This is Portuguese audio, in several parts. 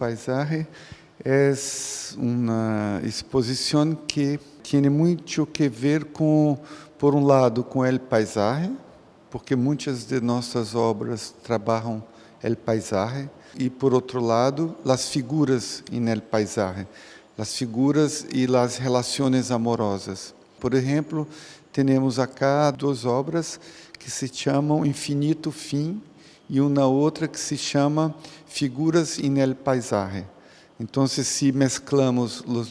paisaje é uma exposição que tem muito que ver com, por um lado, com o paisaje, porque muitas de nossas obras trabalham o paisaje, e por outro lado, as figuras no paisaje, as figuras e as relações amorosas. Por exemplo, temos acá duas obras que se chamam Infinito Fim e uma outra que se chama Figuras en el Paisaje. Então, se mesclamos os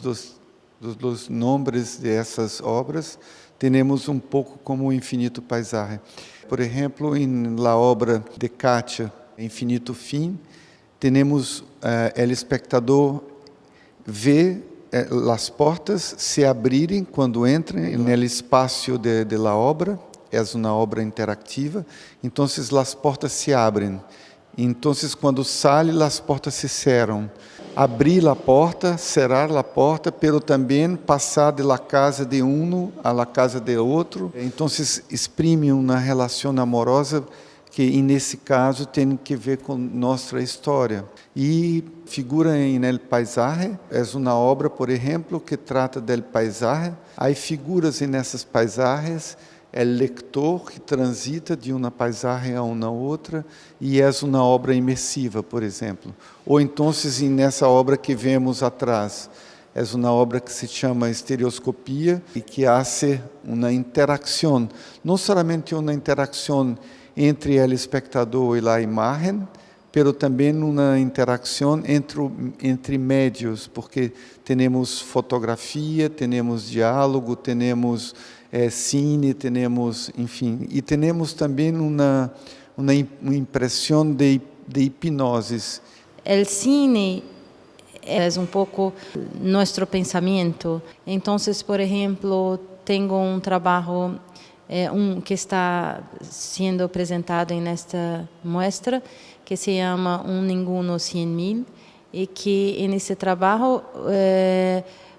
dois nomes de essas obras, temos pouco como o Infinito Paisaje. Por exemplo, em la obra de Kátia, Infinito Fim, temos o espectador vê as portas se abrirem quando entram no espaço de la obra. É uma obra interativa, então as portas se abrem. Então, quando sai, as portas se cerram. Abrir a porta, cerrar a porta, pero também passar de la casa de a la casa de outro. Então, exprime uma relação amorosa que, nesse caso, tem que ver com nossa história. E Figura en el Paisaje é uma obra, por exemplo, que trata del paisaje. Há figuras nessas paisagens, é o leitor que transita de uma paisagem a uma outra, e é uma obra imersiva, por exemplo. Ou então, nessa obra que vemos atrás, é uma obra que se chama Estereoscopia e que hace uma interação, não somente uma interação entre o espectador e a imagem, pero também uma interação entre médios, porque temos fotografia, temos diálogo, temos cine, temos, enfim, e temos também uma impressão de hipnose. O cine é pouco nosso pensamento. Então, por exemplo, tenho trabalho que está sendo apresentado nesta mostra, que se chama Ninguno 100.000, e que nesse trabalho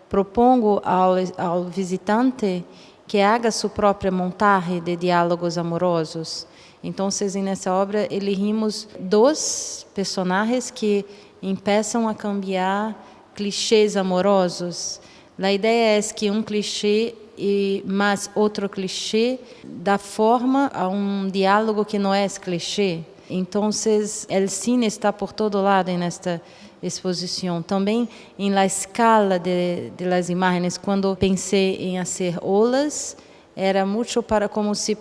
propongo ao visitante que haga sua própria montagem de diálogos amorosos. Então, nessa obra, elegimos dois personagens que começam a cambiar clichês amorosos. A ideia é que clichê e mais outro clichê dá forma a diálogo que não é clichê. Então, o cine está por todo lado nesta exposição. Também na escala de las imagens, quando pensei em fazer olas, era muito para como se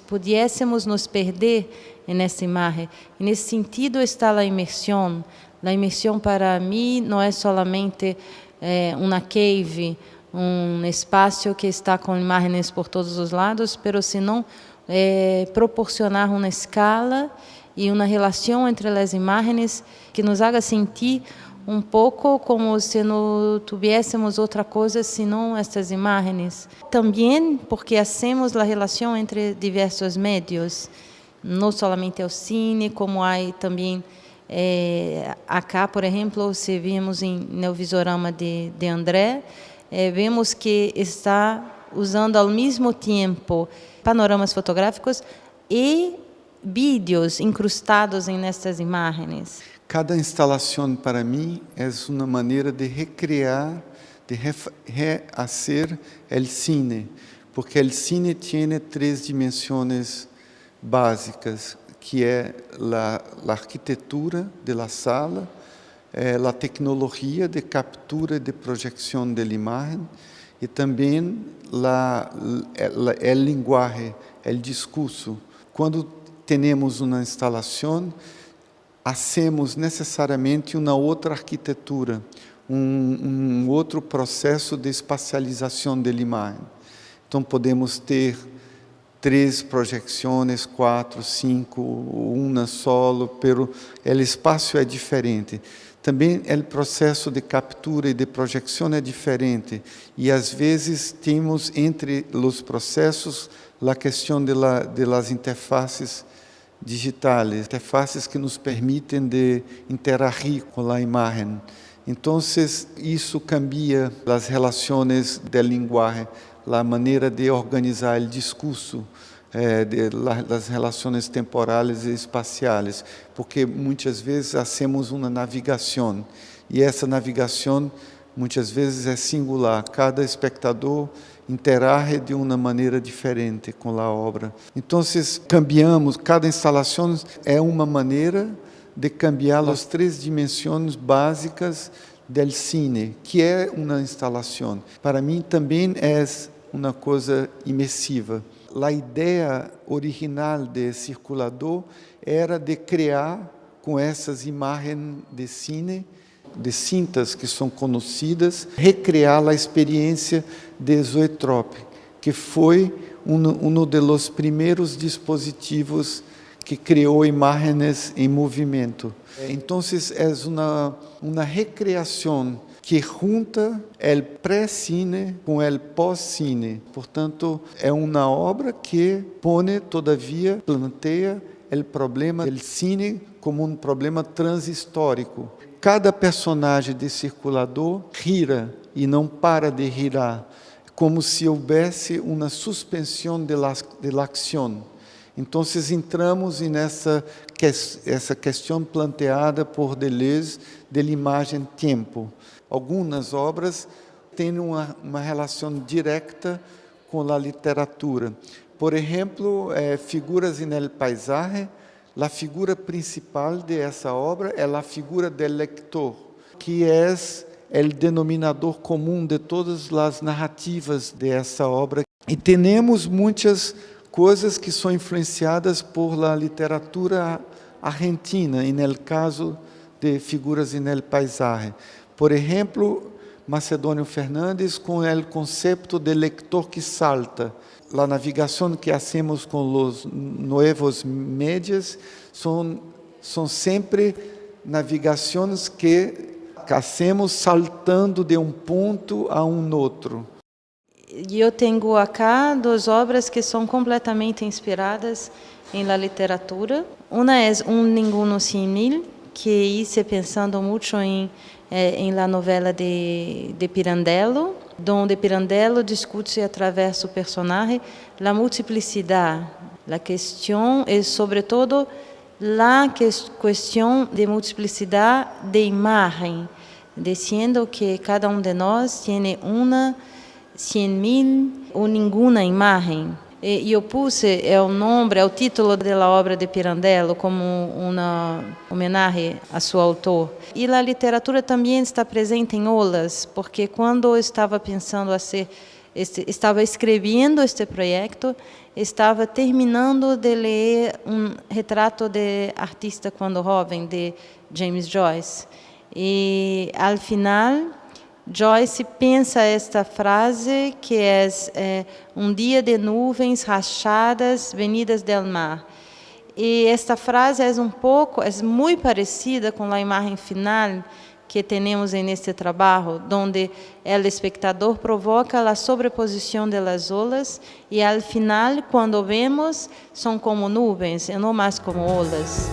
pudéssemos nos perder nessa imagem. E nesse sentido está a imersão. A imersão para mim não é solamente uma cave, espaço que está com imagens por todos os lados, mas senão proporcionar uma escala e uma relação entre as imagens que nos haga sentir pouco como se não tivéssemos outra coisa senão estas imagens. Também porque hacemos a relação entre diversos médios, não somente o cine, como há também acá, por exemplo, se vimos no Visorama de André, vemos que está usando ao mesmo tempo panoramas fotográficos e vídeos incrustados nestas imagens. Cada instalação, para mim, é uma maneira de recriar, de rehacer o cine, porque o cine tem três dimensões básicas, que é a arquitetura da sala, a tecnologia de captura e de projeção da imagem, e também a linguagem, o discurso. Quando temos uma instalação, hacemos necessariamente uma outra arquitetura, outro processo de espacialização da imagem. Então, podemos ter 3 projeções, 4, 5, uma solo, pero o espaço é diferente. Também o processo de captura e de projeção é diferente. E, às vezes, temos entre os processos a questão de las interfaces digitais, interfaces que nos permitem de interagir com a imagem. Então, isso cambia as relações da linguagem, a maneira de organizar o discurso, das relações temporais e espaciais, porque muitas vezes hacemos uma navegação, e essa navegação muitas vezes é singular, cada espectador interage de uma maneira diferente com a obra. Então, cambiamos, cada instalação é uma maneira de cambiar as 3 dimensões básicas do cine, que é uma instalação. Para mim também é uma coisa imersiva. A ideia original de Circulador era de criar, com essas imagens de cine, de cintas que são conhecidas, recriar a experiência de Zoetrope, que foi um dos primeiros dispositivos que criou imagens em movimento. Então, é uma recriação que junta o pré-cine com o pós-cine. Portanto, é uma obra que todavia, planteia o problema do cine como um problema transhistórico. Cada personagem de Circulador gira e não para de girar, como se houvesse uma suspensão da ação. Então, entramos nessa questão planteada por Deleuze da imagem-tempo. Algumas obras têm uma relação direta com a literatura. Por exemplo, Figuras en el Paisaje, a figura principal de essa obra é a figura do lector, que é o denominador comum de todas as narrativas dessa obra. E temos muitas coisas que são influenciadas por la literatura argentina, no caso de Figuras en el Paisaje. Por exemplo, Macedônio Fernandes com o conceito de lector que salta. A navegação que hacemos com os novos médias são sempre navegações que hacemos saltando de um ponto a um outro. Eu tenho acá 2 obras que são completamente inspiradas em la literatura. Uma é Ninguno Sin Mil, que hice pensando muito em la novela de Pirandello, onde Pirandello discute através do personagem a multiplicidade. A questão é, sobretudo, a questão de multiplicidade de imagem, dizendo que cada de nós tem uma, 100.000 ou nenhuma imagem. E eu puse o título da obra de Pirandello como uma homenagem a seu autor. E a literatura também está presente em Olas, porque quando eu estava pensando estava escrevendo este projeto, estava terminando de ler retrato de artista quando jovem de James Joyce. E ao final Joyce pensa esta frase que é dia de nuvens rachadas venidas del mar. E esta frase é muito parecida com a imagem final que temos neste trabalho, onde o espectador provoca a sobreposição das olas e, ao final, quando vemos, são como nuvens e não mais como olas.